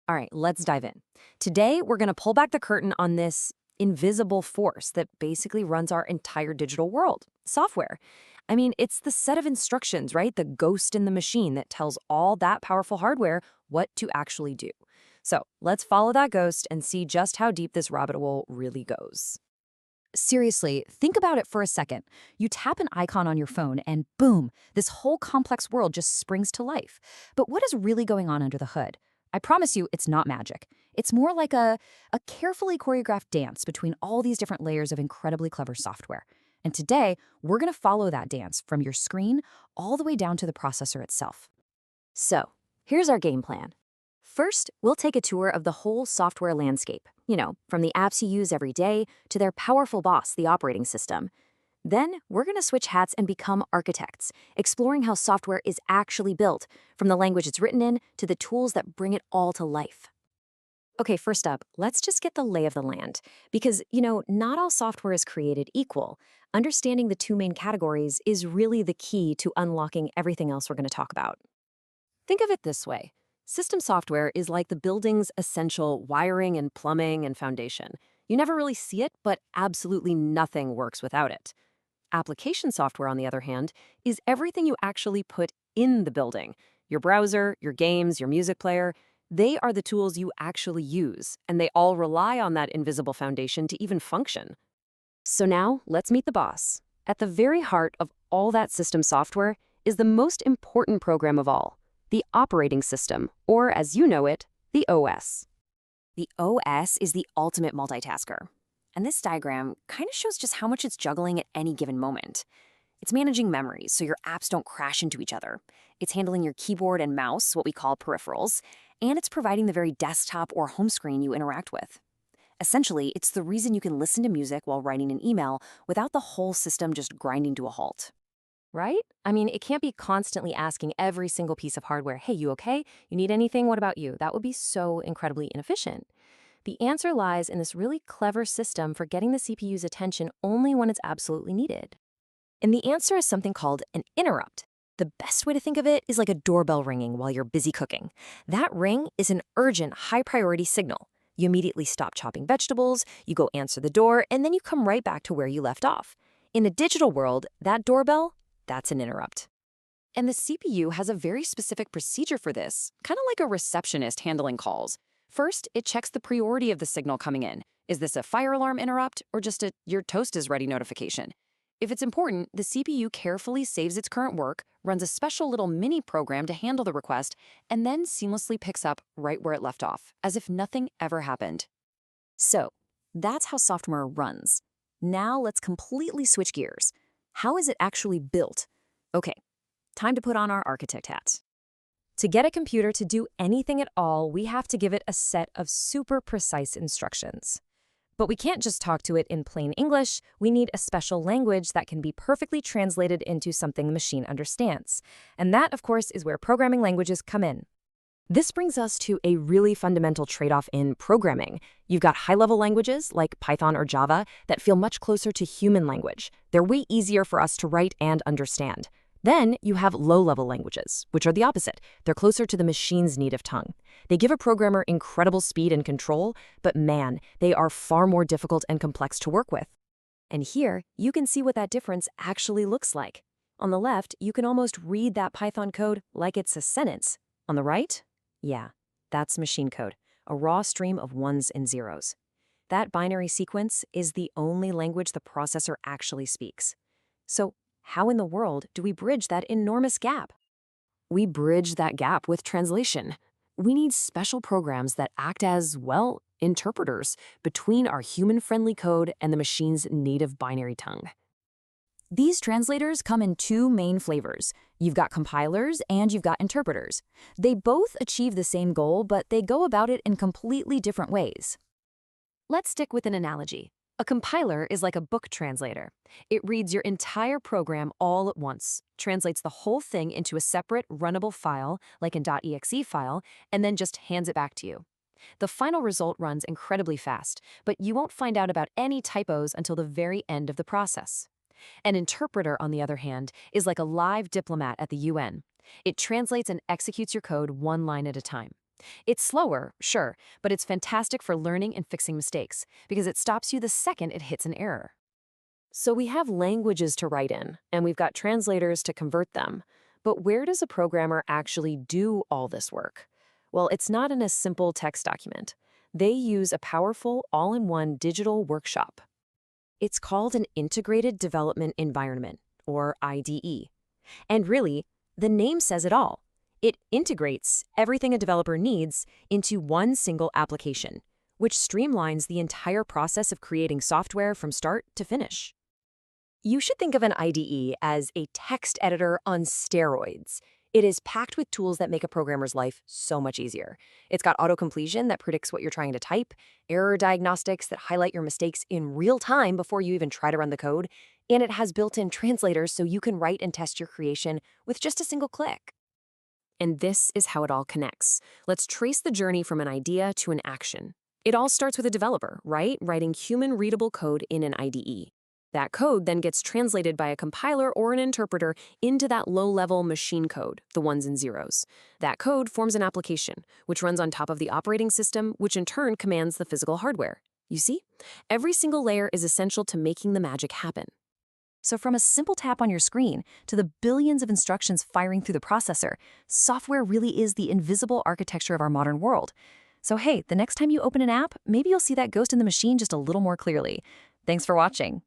All right, let's dive in. Today, we're going to pull back the curtain on this invisible force that basically runs our entire digital world software. I mean, it's the set of instructions, right? The ghost in the machine that tells all that powerful hardware what to actually do. So let's follow that ghost and see just how deep this rabbit hole really goes. Seriously, think about it for a second. You tap an icon on your phone and boom, this whole complex world just springs to life. But what is really going on under the hood? I promise you, it's not magic. It's more like a carefully choreographed dance between all these different layers of incredibly clever software. And today, we're going to follow that dance from your screen all the way down to the processor itself. So, here's our game plan. First, we'll take a tour of the whole software landscape, from the apps you use every day to their powerful boss, the operating system. Then, we're going to switch hats and become architects, exploring how software is actually built, from the language it's written in to the tools that bring it all to life. Okay, first up, let's just get the lay of the land. Because, not all software is created equal. Understanding the two main categories is really the key to unlocking everything else we're going to talk about. Think of it this way. System software is like the building's essential wiring and plumbing and foundation. You never really see it, but absolutely nothing works without it. Application software, on the other hand, is everything you actually put in the building. Your browser, your games, your music player, they are the tools you actually use, and they all rely on that invisible foundation to even function. So now, let's meet the boss. At the very heart of all that system software is the most important program of all, the operating system, or as you know it, the OS. The OS is the ultimate multitasker. And this diagram kind of shows just how much it's juggling at any given moment. It's managing memories so your apps don't crash into each other. It's handling your keyboard and mouse, what we call peripherals, and it's providing the very desktop or home screen you interact with. Essentially, it's the reason you can listen to music while writing an email without the whole system just grinding to a halt. Right? I mean, it can't be constantly asking every single piece of hardware, hey, you okay? You need anything? What about you? That would be so incredibly inefficient. The answer lies in this really clever system for getting the CPU's attention only when it's absolutely needed. And the answer is something called an interrupt. The best way to think of it is like a doorbell ringing while you're busy cooking. That ring is an urgent, high-priority signal. You immediately stop chopping vegetables, you go answer the door, and then you come right back to where you left off. In the digital world, that doorbell, that's an interrupt. And the CPU has a very specific procedure for this, kind of like a receptionist handling calls. First, it checks the priority of the signal coming in. Is this a fire alarm interrupt or just a your toast is ready notification? If it's important, the CPU carefully saves its current work, runs a special little mini program to handle the request, and then seamlessly picks up right where it left off, as if nothing ever happened. So, that's how software runs. Now let's completely switch gears. How is it actually built? Okay, time to put on our architect hat. To get a computer to do anything at all, we have to give it a set of super precise instructions. But we can't just talk to it in plain English. We need a special language that can be perfectly translated into something the machine understands. And that, of course, is where programming languages come in. This brings us to a really fundamental trade-off in programming. You've got high-level languages like Python or Java that feel much closer to human language. They're way easier for us to write and understand. Then you have low-level languages, which are the opposite. They're closer to the machine's native tongue. They give a programmer incredible speed and control, but man, they are far more difficult and complex to work with. And here, you can see what that difference actually looks like. On the left, you can almost read that Python code like it's a sentence. On the right, yeah, that's machine code, a raw stream of ones and zeros. That binary sequence is the only language the processor actually speaks. So, how in the world do we bridge that enormous gap? We bridge that gap with translation. We need special programs that act as, well, interpreters between our human-friendly code and the machine's native binary tongue. These translators come in two main flavors. You've got compilers and you've got interpreters. They both achieve the same goal, but they go about it in completely different ways. Let's stick with an analogy. A compiler is like a book translator. It reads your entire program all at once, translates the whole thing into a separate runnable file, like an .exe file, and then just hands it back to you. The final result runs incredibly fast, but you won't find out about any typos until the very end of the process. An interpreter, on the other hand, is like a live diplomat at the UN. It translates and executes your code one line at a time. It's slower, sure, but it's fantastic for learning and fixing mistakes because it stops you the second it hits an error. So we have languages to write in, and we've got translators to convert them. But where does a programmer actually do all this work? Well, it's not in a simple text document. They use a powerful, all-in-one digital workshop. It's called an Integrated Development Environment, or IDE. And really, the name says it all. It integrates everything a developer needs into one single application, which streamlines the entire process of creating software from start to finish. You should think of an IDE as a text editor on steroids. It is packed with tools that make a programmer's life so much easier. It's got auto-completion that predicts what you're trying to type, error diagnostics that highlight your mistakes in real time before you even try to run the code, and it has built-in translators so you can write and test your creation with just a single click. And this is how it all connects. Let's trace the journey from an idea to an action. It all starts with a developer, right? Writing human-readable code in an IDE. That code then gets translated by a compiler or an interpreter into that low-level machine code, the ones and zeros. That code forms an application, which runs on top of the operating system, which in turn commands the physical hardware. You see? Every single layer is essential to making the magic happen. So from a simple tap on your screen to the billions of instructions firing through the processor, software really is the invisible architecture of our modern world. So hey, the next time you open an app, maybe you'll see that ghost in the machine just a little more clearly. Thanks for watching.